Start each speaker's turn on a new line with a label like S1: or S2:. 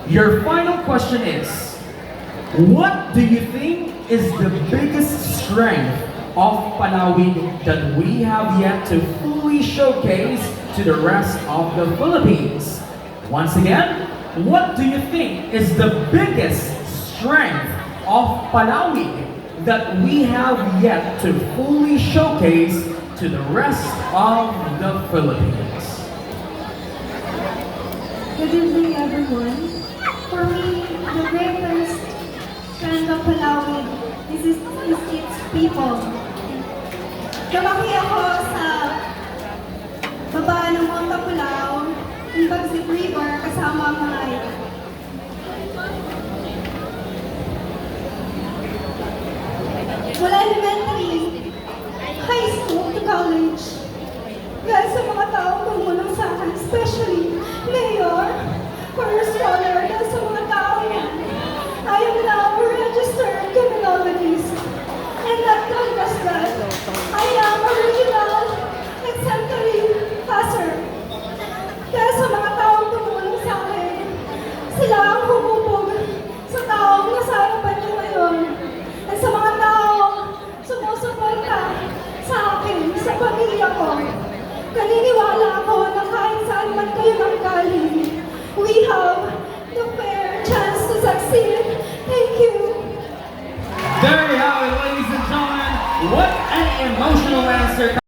S1: Your final question is, what do you think is the biggest strength of Palawig that we have yet to fully showcase to the rest of the Philippines? Once again, what do you think is the biggest strength of Palawig that we have yet to fully showcase to the rest of the Philippines?
S2: Good evening, everyone. For me, the greatest strength of Palawig is its people. Lumaki ako sa baba ng Mount Tapulaw, in Bagsik River, kasama ang mga